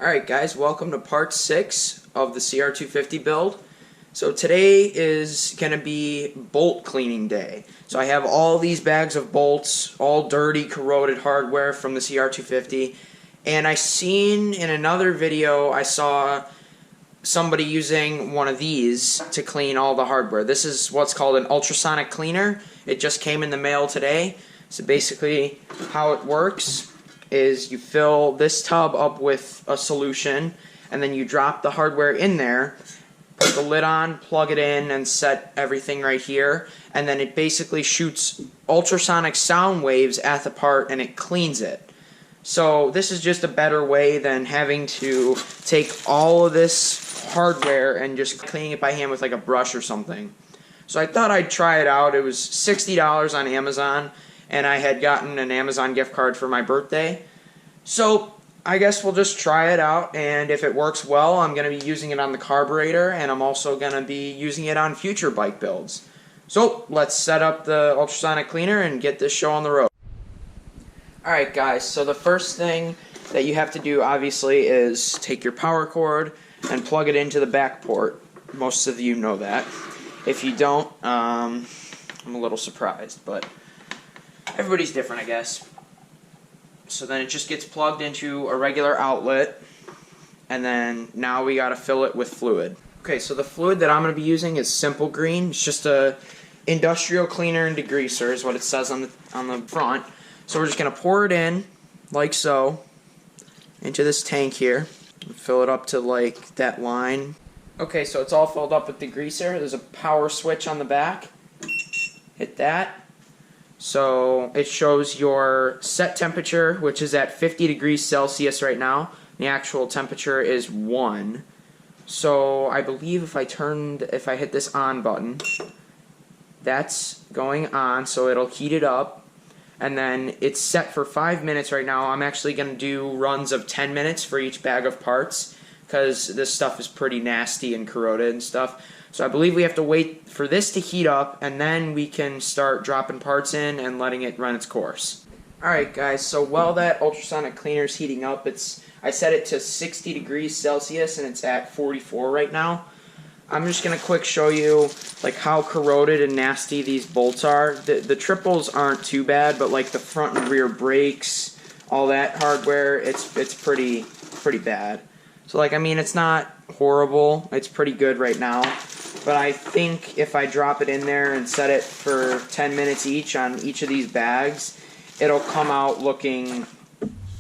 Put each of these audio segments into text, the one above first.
Alright guys, welcome to part 6 of the CR250 build. So today is going to be bolt cleaning day. So I have all these bags of bolts, all dirty, corroded hardware from the CR250. And I seen in another video, I saw somebody using one of these to clean all the hardware. This is what's called an ultrasonic cleaner. It just came in the mail today. So basically how it works is you fill this tub up with a solution and then you drop the hardware in there, put the lid on, plug it in, and set everything right here, and then it basically shoots ultrasonic sound waves at the part and it cleans it. So this is just a better way than having to take all of this hardware and just cleaning it by hand with like a brush or something. So I thought I'd try it out. It was $60 on Amazon, and I had gotten an Amazon gift card for my birthday. So I guess we'll just try it out, and if it works well, I'm going to be using it on the carburetor, and I'm also going to be using it on future bike builds. So let's set up the ultrasonic cleaner and get this show on the road. Alright guys, so the first thing that you have to do obviously is take your power cord and plug it into the back port. Most of you know that. If you don't, I'm a little surprised, but everybody's different, I guess. So then it just gets plugged into a regular outlet, and then now we gotta fill it with fluid. Okay, so the fluid that I'm gonna be using is Simple Green. It's just a industrial cleaner and degreaser is what it says on the front. So we're just gonna pour it in like so into this tank here. Fill it up to like that line. Okay, so it's all filled up with degreaser. There's a power switch on the back. Hit that. So it shows your set temperature, which is at 50 degrees Celsius right now. The actual temperature is 1. So I believe if I hit this on button, that's going on, so it'll heat it up. And then it's set for 5 minutes right now. I'm actually going to do runs of 10 minutes for each bag of parts, because this stuff is pretty nasty and corroded and stuff. So I believe we have to wait for this to heat up, and then we can start dropping parts in and letting it run its course. Alright guys, so while that ultrasonic cleaner is heating up, I set it to 60 degrees Celsius and it's at 44 right now. I'm just going to quick show you like how corroded and nasty these bolts are. The triples aren't too bad, but like the front and rear brakes, all that hardware, it's pretty bad. So like, I mean, it's not horrible, it's pretty good right now, but I think if I drop it in there and set it for 10 minutes each on each of these bags, it'll come out looking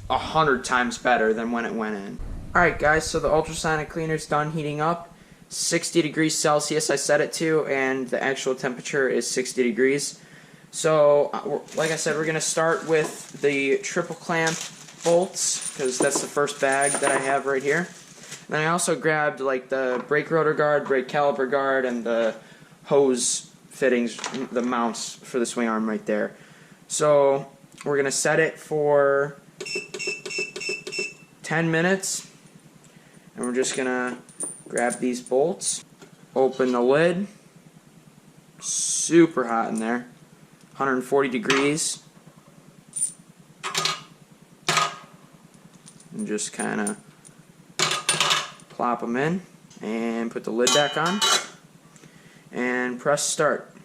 100 times better than when it went in. Alright guys, so the ultrasonic cleaner's done heating up. 60 degrees Celsius I set it to, and the actual temperature is 60 degrees. So, like I said, we're going to start with the triple clamp bolts, because that's the first bag that I have right here. Then I also grabbed like the brake rotor guard, brake caliper guard, and the hose fittings, the mounts for the swing arm right there. So we're going to set it for 10 minutes, and we're just going to grab these bolts, open the lid, super hot in there, 140 degrees, and just kind of plop them in and put the lid back on and press start.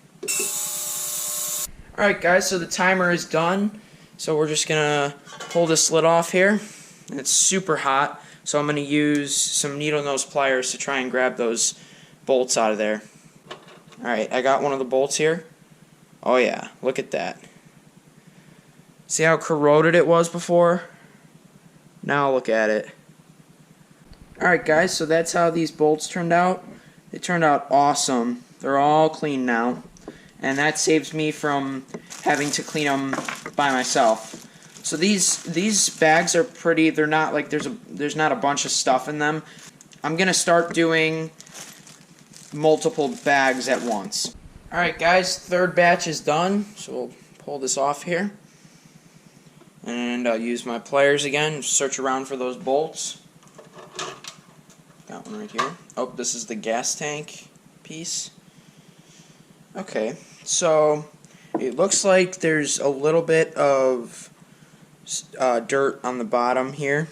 Alright guys, so the timer is done, so we're just gonna pull this lid off here, and it's super hot, so I'm gonna use some needle nose pliers to try and grab those bolts out of there. Alright, I got one of the bolts here. Oh yeah, look at that. See how corroded it was before? Now look at it. Alright guys, so that's how these bolts turned out. They turned out awesome. They're all clean now. And that saves me from having to clean them by myself. So these bags are pretty, they're not like there's not a bunch of stuff in them. I'm going to start doing multiple bags at once. Alright guys, third batch is done. So we'll pull this off here. And I'll use my pliers again, search around for those bolts. Got one right here. Oh, this is the gas tank piece. Okay, so it looks like there's a little bit of dirt on the bottom here,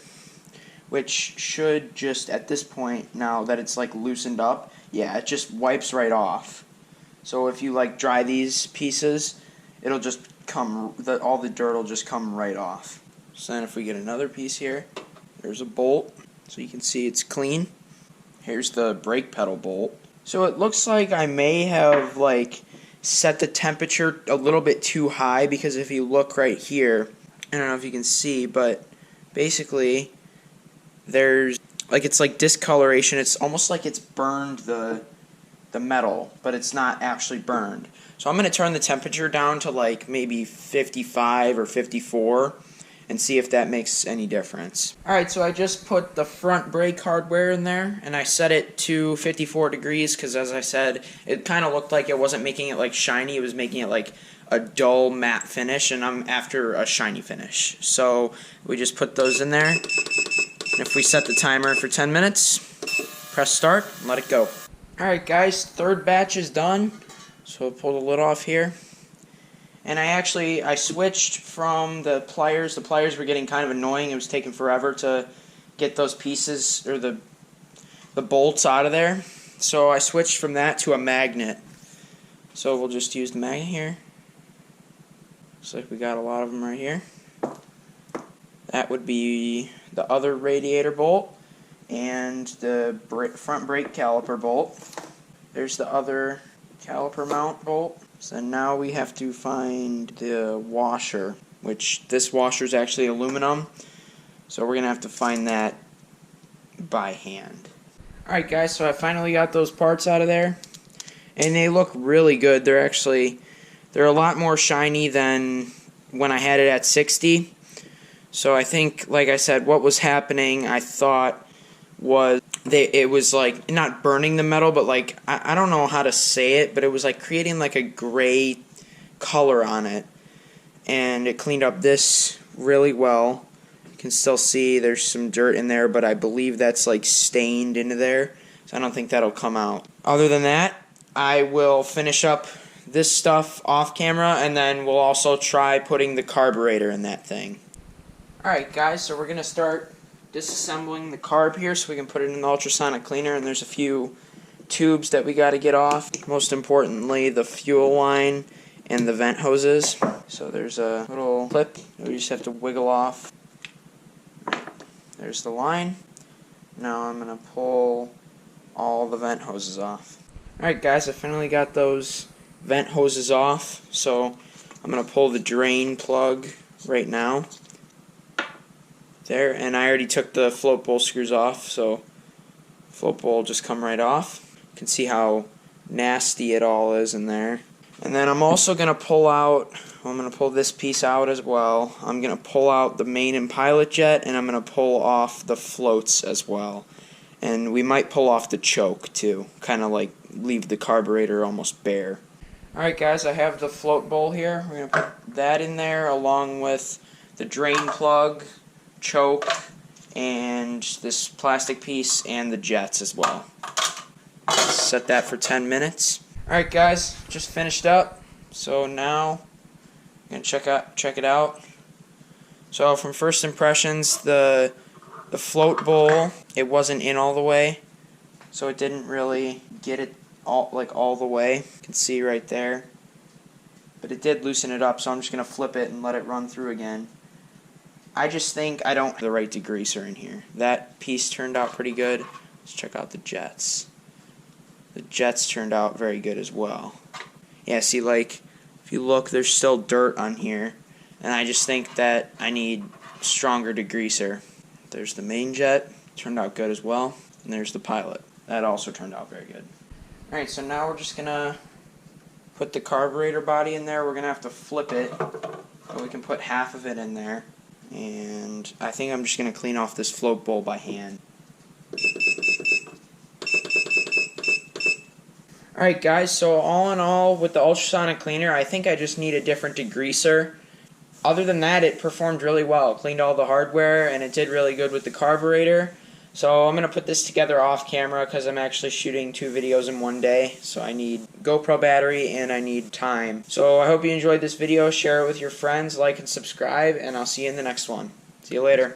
which should just, at this point, now that it's like loosened up, yeah, it just wipes right off. So if you like dry these pieces, it'll just come, all the dirt will just come right off. So then if we get another piece here, there's a bolt, so you can see it's clean. Here's the brake pedal bolt. So it looks like I may have like set the temperature a little bit too high, because if you look right here, I don't know if you can see, but basically there's like, it's like discoloration. It's almost like it's burned the metal, but it's not actually burned. So I'm going to turn the temperature down to like maybe 55 or 54 and see if that makes any difference. Alright, so I just put the front brake hardware in there, and I set it to 54 degrees because, as I said, it kind of looked like it wasn't making it like shiny, it was making it like a dull matte finish, and I'm after a shiny finish. So we just put those in there, and if we set the timer for 10 minutes, press start, and let it go. Alright guys, third batch is done, so I'll pull the lid off here. And I switched from the pliers. The pliers were getting kind of annoying. It was taking forever to get those pieces, or the bolts out of there. So I switched from that to a magnet. So we'll just use the magnet here. Looks like we got a lot of them right here. That would be the other radiator bolt and the front brake caliper bolt. There's the other caliper mount bolt. So now we have to find the washer, which this washer is actually aluminum, so we're going to have to find that by hand. Alright guys, so I finally got those parts out of there, and they look really good. They're a lot more shiny than when I had it at 60. So I think, like I said, what was happening, I thought, was it was like not burning the metal, but like I don't know how to say it, but it was like creating like a gray color on it, and it cleaned up this really well. You can still see there's some dirt in there, but I believe that's like stained into there, so I don't think that'll come out. Other than that, I will finish up this stuff off camera, and then we'll also try putting the carburetor in that thing. Alright guys, so we're gonna start disassembling the carb here so we can put it in the ultrasonic cleaner, and there's a few tubes that we got to get off. Most importantly, the fuel line and the vent hoses. So there's a little clip that we just have to wiggle off. There's the line. Now I'm going to pull all the vent hoses off. Alright guys, I finally got those vent hoses off, so I'm going to pull the drain plug right now. There, and I already took the float bowl screws off, so float bowl will just come right off. You can see how nasty it all is in there. And then I'm also going to pull out, I'm going to pull this piece out as well. I'm going to pull out the main and pilot jet, and I'm going to pull off the floats as well. And we might pull off the choke too, kind of like leave the carburetor almost bare. Alright guys, I have the float bowl here. We're going to put that in there along with the drain plug, choke, and this plastic piece, and the jets as well. Set that for 10 minutes. Alright guys, just finished up, so now I'm going to check it out. So from first impressions, the float bowl, it wasn't in all the way, so it didn't really get it all the way. You can see right there, but it did loosen it up, so I'm just going to flip it and let it run through again. I just think I don't have the right degreaser in here. That piece turned out pretty good. Let's check out the jets. The jets turned out very good as well. Yeah, see, like, if you look, there's still dirt on here, and I just think that I need stronger degreaser. There's the main jet, turned out good as well, and there's the pilot. That also turned out very good. Alright, so now we're just going to put the carburetor body in there. We're going to have to flip it, so we can put half of it in there. And I think I'm just going to clean off this float bowl by hand. Alright guys, so all in all, with the ultrasonic cleaner, I think I just need a different degreaser. Other than that, it performed really well. It cleaned all the hardware, and it did really good with the carburetor. So I'm going to put this together off camera because I'm actually shooting 2 videos in one day. So I need GoPro battery and I need time. So I hope you enjoyed this video. Share it with your friends, like and subscribe, and I'll see you in the next one. See you later.